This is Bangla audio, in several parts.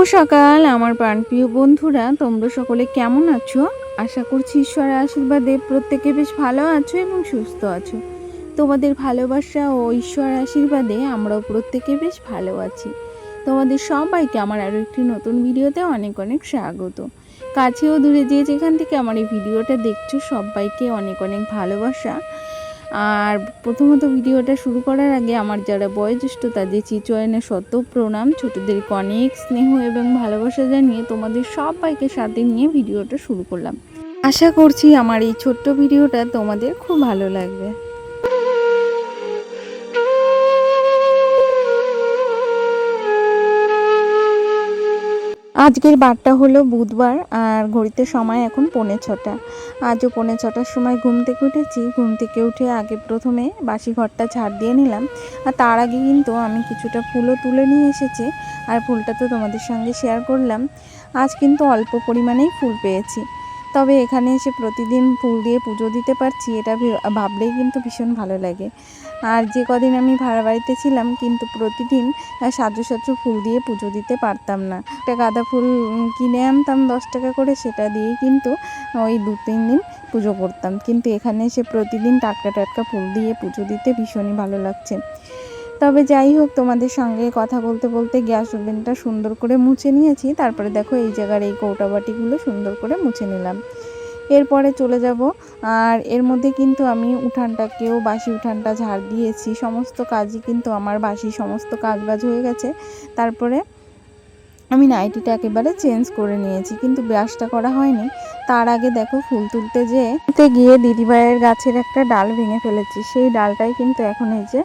সকাল আমার প্রাণপ্রিয় বন্ধুরা, তোমরা সকলে কেমন আছো? আশা করছি ঈশ্বরের আশীর্বাদে প্রত্যেকে বেশ ভালো আছো এবং সুস্থ আছো। তোমাদের ভালোবাসা ও ঈশ্বরের আশীর্বাদে আমরাও প্রত্যেকে বেশ ভালো আছি। তোমাদের সবাইকে আমার আরও একটি নতুন ভিডিওতে অনেক অনেক স্বাগত। কাছেও দূরে যে যেখান থেকে আমার এই ভিডিওটা দেখছো সবাইকে অনেক অনেক ভালোবাসা। আর প্রথমত ভিডিওটা শুরু করার আগে আমার যারা বয়োজ্যেষ্ঠ তাদের চিচয়নের শত প্রণাম, ছোটদেরকে অনেক স্নেহ এবং ভালোবাসা জানিয়ে তোমাদের সবাইকে সাথে নিয়ে ভিডিওটা শুরু করলাম। আশা করছি আমার এই ছোট্ট ভিডিওটা তোমাদের খুব ভালো লাগবে। আজকের বারটা হলো বুধবার আর ঘড়িতে সময় এখন 5:45। আজও 5:45টার সময় ঘুম থেকে উঠেছি। ঘুম থেকে উঠে আগে প্রথমে বাসি ঘরটা ঝাড় দিয়ে নিলাম। আর তার আগে কিন্তু আমি কিছুটা ফুলও তুলে নিয়ে এসেছি, আর ফুলটা তো তোমাদের সঙ্গে শেয়ার করলাম। আজ কিন্তু অল্প পরিমাণেই ফুল পেয়েছি, তবে এখানে এসে প্রতিদিন ফুল দিয়ে পুজো দিতে পারছি এটা ভাবলেই কিন্তু ভীষণ ভালো লাগে। আর যে কদিন আমি ভাড়া বাড়িতে ছিলাম কিন্তু প্রতিদিন সাজু সাজু ফুল দিয়ে পুজো দিতে পারতাম না। একটা গাঁদা ফুল কিনে আনতাম 10 টাকা করে, সেটা দিয়েই কিন্তু ওই 2-3 দিন পুজো করতাম। কিন্তু এখানে এসে প্রতিদিন টাটকা টাটকা ফুল দিয়ে পুজো দিতে ভীষণই ভালো লাগছে। তবে যাই হোক, তোমাদের সঙ্গে কথা বলতে বলতে গ্যাস ওভেনটা সুন্দর করে মুছে নিয়েছি। তারপরে দেখো এই জায়গার এই কৌটা বাটিগুলো সুন্দর করে মুছে নিলাম। এরপরে চলে যাব। আর এর মধ্যে কিন্তু আমি উঠানটাকেও বাসি উঠানটা ঝাড় দিয়েছি। সমস্ত কাজই কিন্তু আমার বাসি সমস্ত কাজবাজ হয়ে গেছে। তারপরে আমি নাইটিটা একেবারে চেঞ্জ করে নিয়েছি, কিন্তু ব্রাশটা করা হয়নি। তার আগে দেখো ফুল তুলতে গিয়ে দিদিভাইয়ের গাছের একটা ডাল ভেঙে ফেলেছি। সেই ডালটাই কিন্তু এখন এই যে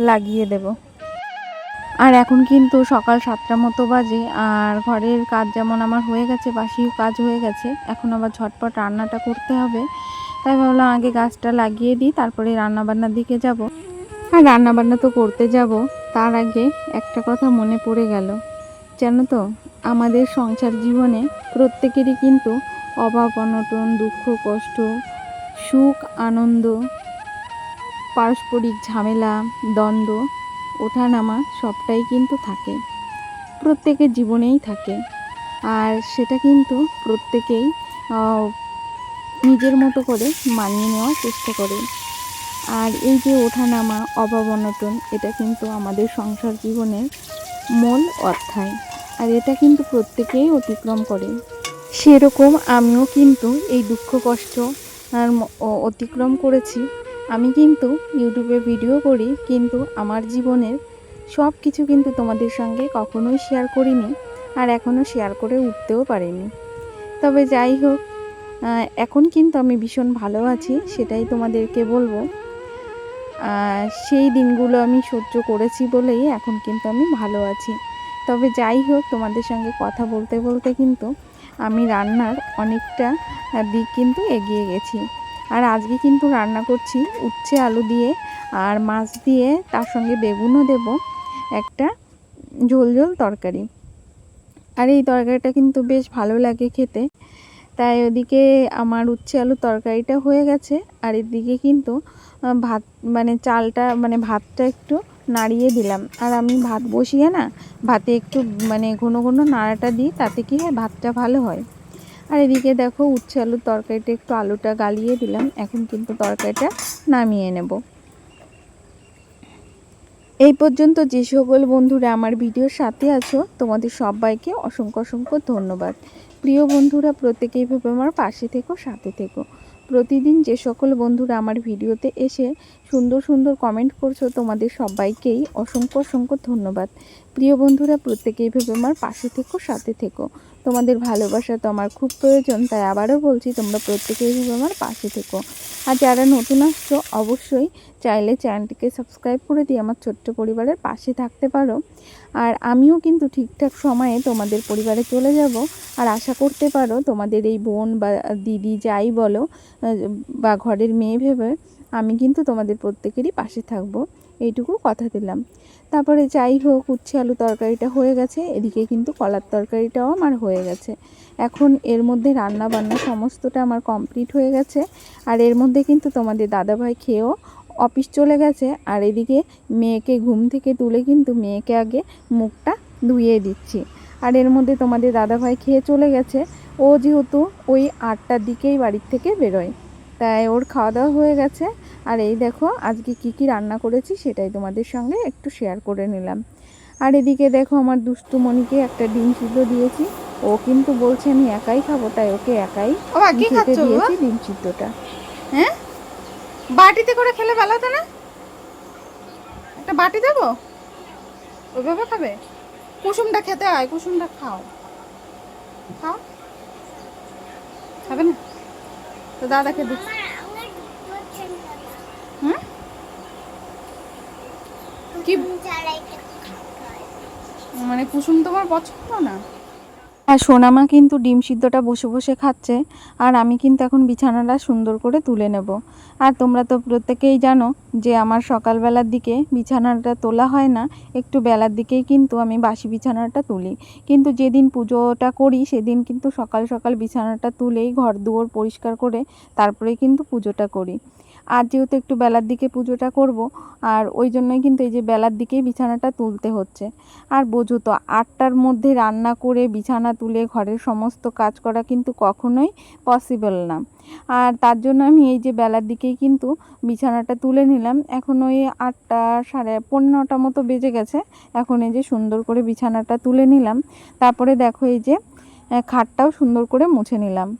লাগিয়ে দেব। আর এখন কিন্তু সকাল 7টা মতো বাজে, আর ঘরের কাজ যেমন আমার হয়ে গেছে, বাসি কাজ হয়ে গেছে, এখন আবার ঝটপট রান্নাটা করতে হবে। তাই ভাবলাম আগে গাছটা লাগিয়ে দিই, তারপরে রান্নাবান্নার দিকে যাব। আর রান্নাবান্না তো করতে যাব, তার আগে একটা কথা মনে পড়ে গেল। জানো তো, আমাদের সংসার জীবনে প্রত্যেকেরই কিন্তু অভাব অনটন, দুঃখ কষ্ট, সুখ আনন্দ, পারস্পরিক ঝামেলা, দ্বন্দ্ব, ওঠানামা সবটাই কিন্তু থাকে, প্রত্যেকের জীবনেই থাকে। আর সেটা কিন্তু প্রত্যেকেই নিজের মতো করে মানিয়ে নেওয়ার চেষ্টা করে। আর এই যে ওঠানামা, অভাব অনটন, এটা কিন্তু আমাদের সংসার জীবনের মূল অধ্যায়। আর এটা কিন্তু প্রত্যেকেই অতিক্রম করে। সেরকম আমিও কিন্তু এই দুঃখ কষ্ট অতিক্রম করেছি। আমি কিন্তু ইউটিউবে ভিডিও করি, কিন্তু আমার জীবনের সব কিছু কিন্তু তোমাদের সঙ্গে কখনোই শেয়ার করিনি, আর এখনও শেয়ার করে উঠতেও পারিনি। তবে যাই হোক, এখন কিন্তু আমি ভীষণ ভালো আছি, সেটাই তোমাদেরকে বলবো। সেই দিনগুলো আমি সহ্য করেছি বলেই এখন কিন্তু আমি ভালো আছি। তবে যাই হোক, তোমাদের সঙ্গে কথা বলতে বলতে কিন্তু আমি রান্নার অনেকটা দিক কিন্তু এগিয়ে গেছি। আর আজকে কিন্তু রান্না করছি উচ্ছে আলু দিয়ে আর মাছ দিয়ে, তার সঙ্গে বেগুনও দেব, একটা ঝোল ঝোল তরকারি। আর এই তরকারিটা কিন্তু বেশ ভালো লাগে খেতে। তাই ওদিকে আমার উচ্ছে আলু তরকারিটা হয়ে গেছে, আর এদিকে কিন্তু ভাত চালটা ভাতটা একটু নাড়িয়ে দিলাম। আর আমি ভাত বসিয়ে না, ভাতে একটু ঘন ঘন নাড়াটা দিই, তাতে কি হয় ভাতটা ভালো হয়। আর এদিকে দেখো উচ্ছে আলুর তরকারিটা একটু আলুটা গালিয়ে দিলাম। এখন কিন্তু তরকারিটা নামিয়ে নেব। এই পর্যন্ত যে সকল বন্ধুরা আমার ভিডিওর সাথে আছো তোমাদের সবাইকে অসংখ্য অসংখ্য ধন্যবাদ। প্রিয় বন্ধুরা, প্রত্যেকেই ভাবে আমার পাশে থেকো, সাথে থেকো। প্রতিদিন যে সকল বন্ধুরা আমার ভিডিওতে এসে সুন্দর সুন্দর কমেন্ট করছো তোমাদের সবাইকেই অসংখ্য অসংখ্য ধন্যবাদ। প্রিয় বন্ধুরা, প্রত্যেকেই ভাবে আমার পাশে থেকো, সাথে থেকো। তোমাদের ভালোবাসা তো আমার খুব প্রয়োজন, তাই আবারও বলছি তোমরা প্রত্যেকেই ভাবে আমার পাশে থেকো। আর যারা নতুন আসছো অবশ্যই চাইলে চ্যানেলটিকে সাবস্ক্রাইব করে দিয়ে আমার ছোট্ট পরিবারের পাশে থাকতে পারো। আর আমিও কিন্তু ঠিকঠাক সময়ে তোমাদের পরিবারে চলে যাব। আর আশা করতে পারো তোমাদের এই বোন বা দিদি যাই বলো বা ঘরের মেয়ে ভেবে আমি কিন্তু তোমাদের প্রত্যেকেরই পাশে থাকবো, এইটুকু কথা দিলাম। তারপরে যাই হোক, উচ্ছে আলু তরকারিটা হয়ে গেছে, এদিকে কিন্তু কলার তরকারিটাও আমার হয়ে গেছে। এখন এর মধ্যে রান্না বান্না সমস্তটা আমার কমপ্লিট হয়ে গেছে। আর এর মধ্যে কিন্তু তোমাদের দাদাভাই খেয়েও অফিস চলে গেছে। আর এদিকে মেয়েকে ঘুম থেকে তুলে কিন্তু মেয়েকে আগে মুখটা ধুইয়ে দিচ্ছি। আর এর মধ্যে তোমাদের দাদাভাই খেয়ে চলে গেছে। ও যেহেতু ওই 8টার দিকেই বাড়ির থেকে বেরোয়, তাই ওর খাওয়া দাওয়া হয়ে গেছে। আর এই দেখো আজকে কি কি রান্না করেছি সেটাই তোমাদের সঙ্গে একটু শেয়ার করে নিলাম। আর এদিকে দেখো আমার দুষ্টুমণিকে একটা ডিম সিদ্ধ দিয়েছি। ও কিন্তু বলছে আমি একাই খাবো, তাই ওকে একাই খেতে দিয়েছি ডিম সিদ্ধটা। হ্যাঁ, বাটিতে করে খেলে ভালো হতো না? একটা বাটি দেবো, ওইভাবে খাবে? কুসুমটা খেতে হয়, কুসুমটা খাও। খাও, খাবে না তো দাদাকে দিচ্ছি। হুম, কি মানে কুসুম তোমার পছন্দ না? আর সোনামা কিন্তু ডিম সিদ্ধটা বসে বসে খাচ্ছে, আর আমি কিন্তু এখন বিছানাটা সুন্দর করে তুলে নেব। আর তোমরা তো প্রত্যেকেই জানো যে আমার সকালবেলার দিকে বিছানাটা তোলা হয় না, একটু বেলার দিকেই কিন্তু আমি বাসি বিছানাটা তুলি। কিন্তু যেদিন পুজোটা করি সেদিন কিন্তু সকাল সকাল বিছানাটা তুলেই ঘর দুয়ার পরিষ্কার করে তারপরেই কিন্তু পুজোটা করি। আর যেহেতু একটু বেলার দিকে পুজোটা করব, আর ওই জন্যই কিন্তু এই যে বেলার দিকেই বিছানাটা তুলতে হচ্ছে। আর বোঝো তো 8টার মধ্যে রান্না করে বিছানা তুলে ঘরের সমস্ত কাজ করা কিন্তু কখনোই পসিবল না। আর তার জন্য আমি এই যে বেলার দিকেই কিন্তু বিছানাটা তুলে নিলাম। এখন ওই 8টা সাড়ে 9:15 মতো বেজে গেছে। এখন এই যে সুন্দর করে বিছানাটা তুলে নিলাম। তারপরে দেখো এই যে খাটটাও সুন্দর করে মুছে নিলাম।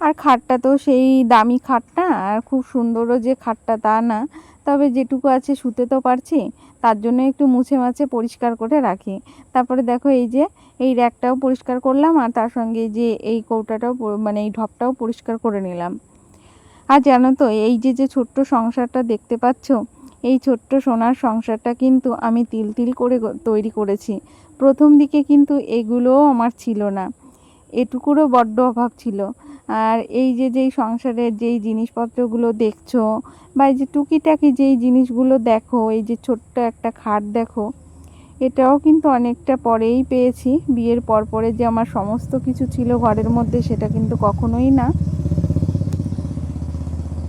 আর খাটটা তো সেই দামি খাট না, আর খুব সুন্দরও যে খাটটা তা না, তবে যেটুকু আছে শুতে তো পারছি, তার জন্য একটু মুছে মাছে পরিষ্কার করে রাখি। তারপরে দেখো এই যে এই র্যাকটাও পরিষ্কার করলাম, আর তার সঙ্গে যে এই কৌটাটাও মানে এই ঢপটাও পরিষ্কার করে নিলাম। আর জানো তো এই যে যে ছোট্ট সংসারটা দেখতে পাচ্ছ, এই ছোট্ট সোনার সংসারটা কিন্তু আমি তিল তিল করে তৈরি করেছি। প্রথম দিকে কিন্তু এগুলোও আমার ছিল না, এটুকুরও বড্ড অভাব ছিল। আর এই যে যেই সংসারের যেই জিনিসপত্রগুলো দেখছো, বা এই যে টুকিটাকি যেই জিনিসগুলো দেখো, এই যে ছোট্ট একটা খাট দেখো, এটাও কিন্তু অনেকটা পরেই পেয়েছি। বিয়ের পরে যে আমার সমস্ত কিছু ছিল ঘরের মধ্যে, সেটা কিন্তু কখনোই না।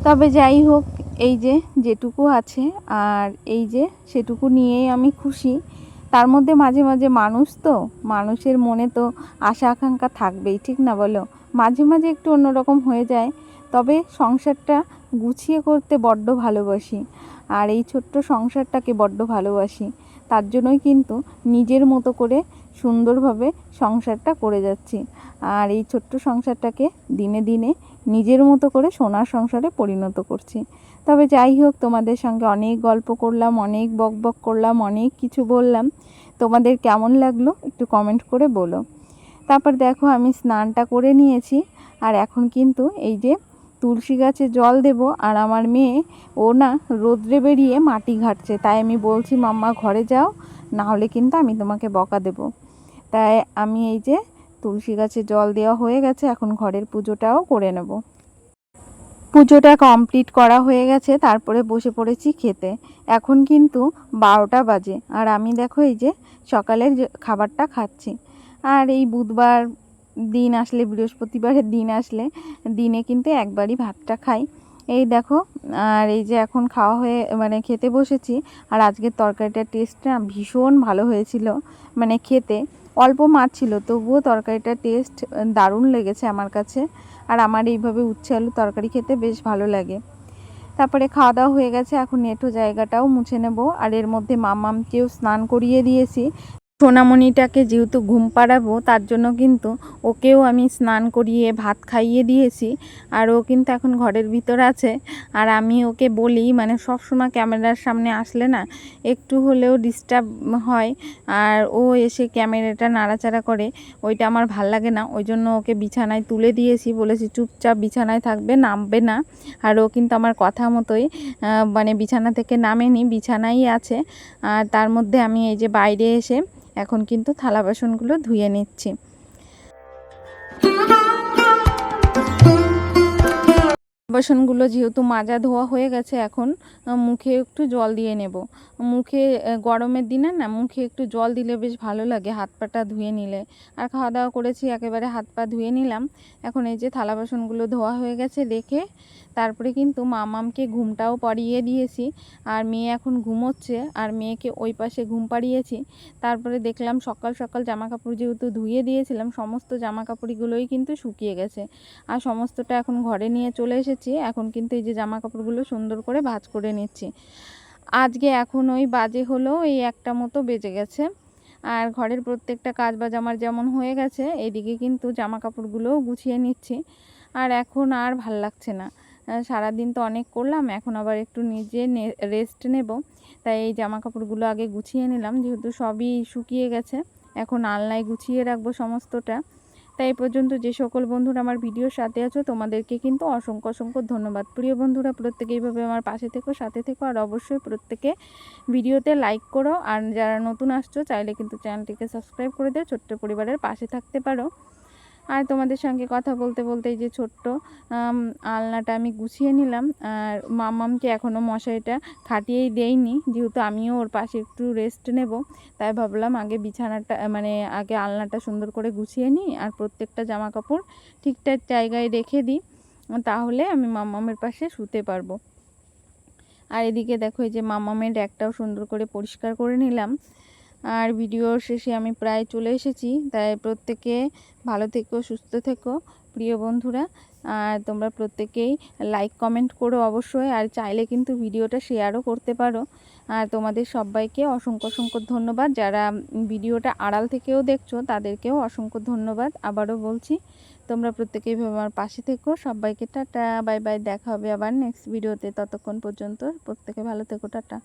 তবে যাই হোক, এই যে যেটুকু আছে আর এই যে সেটুকু নিয়েই আমি খুশি। তার মধ্যে মাঝে মাঝে মানুষ তো, মানুষের মনে তো আশা আকাঙ্ক্ষা থাকবেই, ঠিক না বলো? মাঝে মাঝে একটু অন্যরকম হয়ে যায়, তবে সংসারটা গুছিয়ে করতে বড্ড ভালোবাসি। আর এই ছোট্ট সংসারটাকে বড্ড ভালোবাসি, তার জন্যই কিন্তু নিজের মতো করে সুন্দরভাবে সংসারটা করে যাচ্ছি। আর এই ছোট্ট সংসারটাকে দিনে দিনে নিজের মতো করে সোনার সংসারে পরিণত করছি। তবে যাই হোক, তোমাদের সঙ্গে অনেক গল্প করলাম, অনেক বকবক করলাম, অনেক কিছু বললাম। তোমাদের কেমন লাগলো একটু কমেন্ট করে বলো। তারপর দেখো আমি স্নানটা করে নিয়েছি, আর এখন কিন্তু এই যে তুলসী গাছে জল দেব। আর আমার মেয়ে ও না রোদ্রে বেরিয়ে মাটি ঘাটছে, তাই আমি বলছি মাম্মা ঘরে যাও, না হলে কিন্তু আমি তোমাকে বকা দেব। তাই আমি এই যে তুলসী গাছে জল দেওয়া হয়ে গেছে, এখন ঘরের পুজোটাও করে নেব। পুজোটা কমপ্লিট করা হয়ে গেছে, তারপরে বসে পড়েছি খেতে। এখন কিন্তু 12টা বাজে, আর আমি দেখো এই যে সকালের খাবারটা খাচ্ছি। আর এই বুধবার দিন আসলে, বৃহস্পতিবারের দিন আসলে দিনে কিন্তু একবারই ভাতটা খাই। এই দেখো, আর এই যে এখন খাওয়া হয়ে মানে খেতে বসেছি। আর আজকের তরকারিটার টেস্টটা ভীষণ ভালো হয়েছিল, মানে খেতে অল্প মাছ ছিল তবুও তরকারিটার টেস্ট দারুণ লেগেছে আমার কাছে। আর আমার এইভাবে উচ্ছে আলু তরকারি খেতে বেশ ভালো লাগে। তারপরে খাওয়া দাওয়া হয়ে গেছে, এখন এঁঠো জায়গাটাও মুছে নেব। আর এর মধ্যে মাম্মামকেও স্নান করিয়ে দিয়েছি। সোনামণিটাকে যেহেতু ঘুম পাড়াবো, তার জন্য কিন্তু ওকেও আমি স্নান করিয়ে ভাত খাইয়ে দিয়েছি। আর ও কিন্তু এখন ঘরের ভিতর আছে। আর আমি ওকে বলি, মানে সব সময় ক্যামেরার সামনে আসলে না একটু হলেও ডিস্টার্ব হয়, আর ও এসে ক্যামেরাটা নাড়াচাড়া করে, ওইটা আমার ভাল লাগে না। ওই জন্য ওকে বিছানায় তুলে দিয়েছি, বলেছি চুপচাপ বিছানায় থাকবে, নামবে না। আর ও কিন্তু আমার কথা মতোই মানে বিছানা থেকে নামেনি, বিছানাই আছে। আর তার মধ্যে আমি এই যে বাইরে এসে এখন কিন্তু থালা বাসনগুলো ধুয়ে নিচ্ছি। বাসনগুলো যেহেতু মাজা ধোয়া হয়ে গেছে, এখন মুখে একটু জল দিয়ে নেব। মুখে গরমের দিনে না মুখে একটু জল দিলে বেশ ভালো লাগে, হাত পাটা ধুয়ে নিলে। আর খাওয়া দাওয়া করেছি, একেবারে হাত পা ধুয়ে নিলাম। এখন এই যে থালা বাসনগুলো ধোয়া হয়ে গেছে রেখে তারপরে কিন্তু মামামকে ঘুমটাও পাড়িয়ে দিয়েছি। আর মেয়ে এখন ঘুমোচ্ছে, আর মেয়েকে ওই পাশে ঘুম পাড়িয়েছি। তারপরে দেখলাম সকাল সকাল জামা কাপড় যেহেতু ধুয়ে দিয়েছিলাম, সমস্ত জামা কাপড়গুলোই কিন্তু শুকিয়ে গেছে। আর সমস্তটা এখন ঘরে নিয়ে চলে এসেছি। এখন কিন্তু এই যে জামা কাপড়গুলো সুন্দর করে ভাঁজ করে নিচ্ছি। আজকে এখন ওই বাজে হলো এই 1টা মতো বেজে গেছে। আর ঘরের প্রত্যেকটা কাজ বাজ আমার যেমন হয়ে গেছে, এদিকে কিন্তু জামা কাপড়গুলোও গুছিয়ে নিচ্ছি। আর এখন আর ভাল লাগছে না, সারাদিন তো অনেক করলাম, এখন আবার একটু নিজে রেস্ট নেব। তাই এই জামা কাপড়গুলো আগে গুছিয়ে নিলাম, যেহেতু সবই শুকিয়ে গেছে। এখন আলনায় গুছিয়ে রাখবো সমস্তটা। তাই এই পর্যন্ত যে সকল বন্ধুরা আমার ভিডিওর সাথে আছো, তোমাদেরকে কিন্তু অসংখ্য অসংখ্য ধন্যবাদ। প্রিয় বন্ধুরা, প্রত্যেকে এইভাবে আমার পাশে থেকো, সাথে থেকো। আর অবশ্যই প্রত্যেকে ভিডিওতে লাইক করো। আর যারা নতুন আসছো চাইলে কিন্তু চ্যানেলটিকে সাবস্ক্রাইব করে দিও, ছোট্ট পরিবারের পাশে থাকতে পারো। আর তোমাদের সঙ্গে কথা বলতে বলতে এই যে ছোট্ট আলনাটা আমি গুছিয়ে নিলাম। আর মামামকে এখনও মশারিটা খাটিয়েই দেইনি, যেহেতু আমিও ওর পাশে একটু রেস্ট নেব। তাই ভাবলাম আগে বিছানাটা আগে আলনাটা সুন্দর করে গুছিয়ে নিই, আর প্রত্যেকটা জামা কাপড় ঠিকঠাক জায়গায় রেখে দিই, তাহলে আমি মামামের পাশে শুতে পারবো। আর এদিকে দেখো এই যে মামামের র্যাকটাও সুন্দর করে পরিষ্কার করে নিলাম। আর ভিডিওর শেষে আমি প্রায় চলে এসেছি। তাই প্রত্যেকে ভালো থেকো, সুস্থ থেকো প্রিয় বন্ধুরা। আর তোমরা প্রত্যেকেই লাইক কমেন্ট করো অবশ্যই, আর চাইলে কিন্তু ভিডিওটা শেয়ারও করতে পারো। আর তোমাদের সবাইকে অসংখ্য অসংখ্য ধন্যবাদ। যারা ভিডিওটা আড়াল থেকেও দেখছো তাদেরকেও অসংখ্য ধন্যবাদ। আবারও বলছি, তোমরা প্রত্যেকেই আমার পাশে থেকো। সবাইকে টাটা, বাই বাই। দেখা হবে আবার নেক্সট ভিডিওতে। ততক্ষণ পর্যন্ত প্রত্যেকে ভালো থেকো, টাটা।